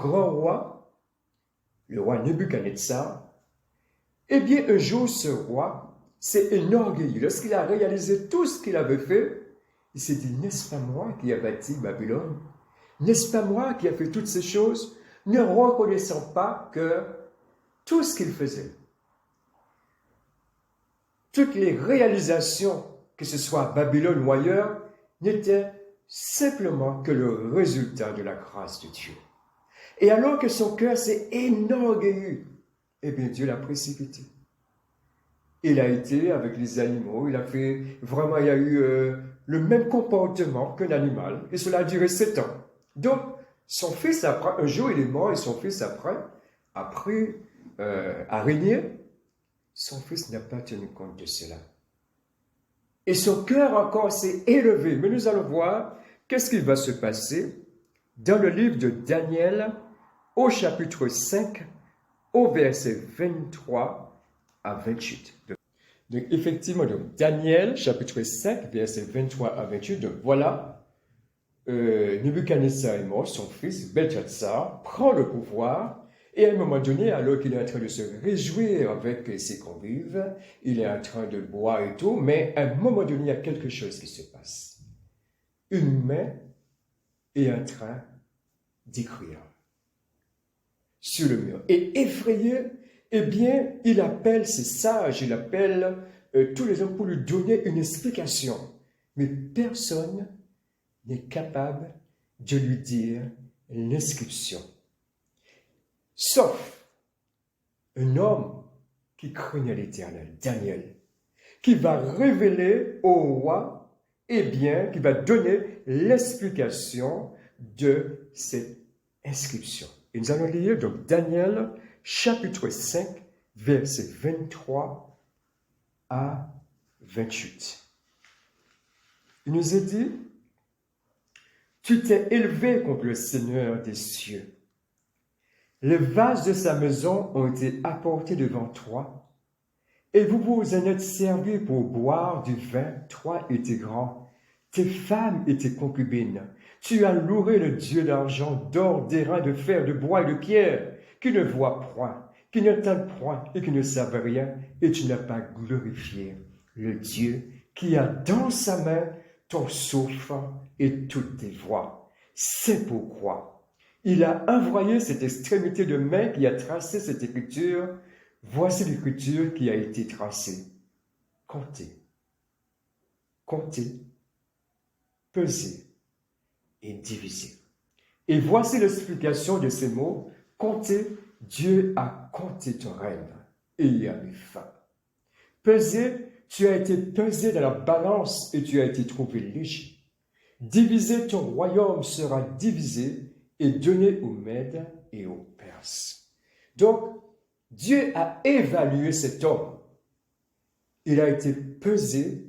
grand roi, le roi Nebuchadnezzar, eh bien, un jour, ce roi s'est enorgueilli. Lorsqu'il a réalisé tout ce qu'il avait fait, il s'est dit, n'est-ce pas moi qui ai bâti Babylone? N'est-ce pas moi qui ai fait toutes ces choses, ne reconnaissant pas que tout ce qu'il faisait, toutes les réalisations, que ce soit à Babylone ou ailleurs, n'étaient simplement que le résultat de la grâce de Dieu. Et alors que son cœur s'est enorgueilli, eh bien Dieu l'a précipité. Il a été avec les animaux, il a eu le même comportement qu'un animal, et cela a duré 7 ans. Donc, son fils, un jour il est mort, et son fils a pris à régner. Son fils n'a pas tenu compte de cela. Et son cœur encore s'est élevé. Mais nous allons voir qu'est-ce qui va se passer dans le livre de Daniel, au chapitre 5, au verset 23 à 28. Donc, effectivement, Daniel, chapitre 5, verset 23 à 28, donc voilà, Nebuchadnezzar est mort, son fils, Belchazzar, prend le pouvoir, et à un moment donné, alors qu'il est en train de se réjouir avec ses convives, il est en train de boire et tout, mais à un moment donné, il y a quelque chose qui se passe. Une main est en train d'écrire sur le mur. Et effrayé, eh bien, il appelle ses sages, il appelle tous les hommes pour lui donner une explication. Mais personne n'est capable de lui dire l'inscription. Sauf un homme qui craignait l'Éternel, Daniel, qui va révéler au roi, eh bien, qui va donner l'explication de cette inscription. Et nous allons lire donc Daniel, chapitre 5, versets 23 à 28. Il nous est dit, « Tu t'es élevé contre le Seigneur des cieux. Les vases de sa maison ont été apportés devant toi, et vous vous en êtes servis pour boire du vin, toi et tes grands, tes femmes et tes concubines. Tu as loué le Dieu d'argent, d'or, d'airain, de fer, de bois et de pierre, qui ne voit point, qui n'entend point et qui ne savent rien, et tu n'as pas glorifié le Dieu qui a dans sa main ton souffle et toutes tes voies. C'est pourquoi il a envoyé cette extrémité de main qui a tracé cette écriture. Voici l'écriture qui a été tracée. Comptez, comptez, pesez et divisez. Et voici l'explication de ces mots. Comptez, Dieu a compté ton règne et il y a mis fin. Pesez, tu as été pesé dans la balance et tu as été trouvé léger. Divisé, ton royaume sera divisé et donné aux Mèdes et aux Perses. Donc, Dieu a évalué cet homme. Il a été pesé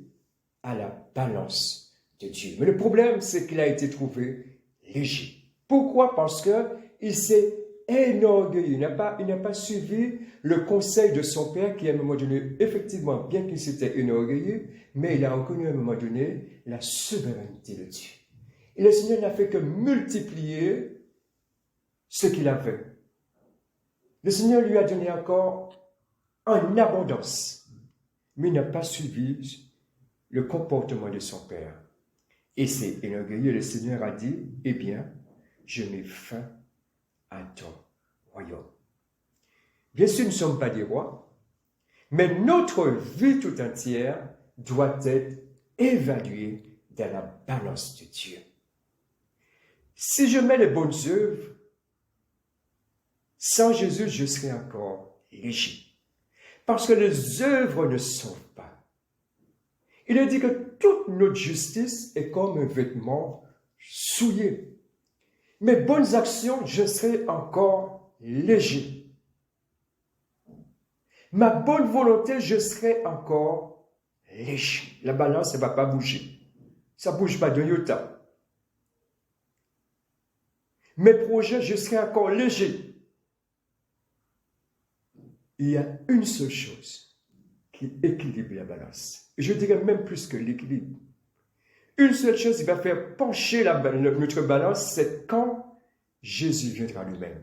à la balance de Dieu. Mais le problème, c'est qu'il a été trouvé léger. Pourquoi? Parce qu'il s'est enorgueilli. Il n'a pas suivi le conseil de son père qui, à un moment donné, effectivement, bien qu'il s'était enorgueilli, mais il a reconnu à un moment donné la souveraineté de Dieu. Et le Seigneur n'a fait que multiplier ce qu'il avait. Le Seigneur lui a donné encore en abondance, mais il n'a pas suivi le comportement de son père. Et c'est enorgueilleux, le Seigneur a dit, eh bien, je mets fin à ton royaume. Bien sûr, nous ne sommes pas des rois, mais notre vie tout entière doit être évaluée dans la balance de Dieu. Si je mets les bonnes œuvres, sans Jésus, je serai encore léger. Parce que les œuvres ne sauvent pas. Il est dit que toute notre justice est comme un vêtement souillé. Mes bonnes actions, je serai encore léger. Ma bonne volonté, je serai encore léger. La balance ne va pas bouger. Ça ne bouge pas d'un iota. Mes projets, je serai encore léger. Il y a une seule chose qui équilibre la balance. Et je dirais même plus que l'équilibre. Une seule chose qui va faire pencher notre balance, c'est quand Jésus viendra lui-même.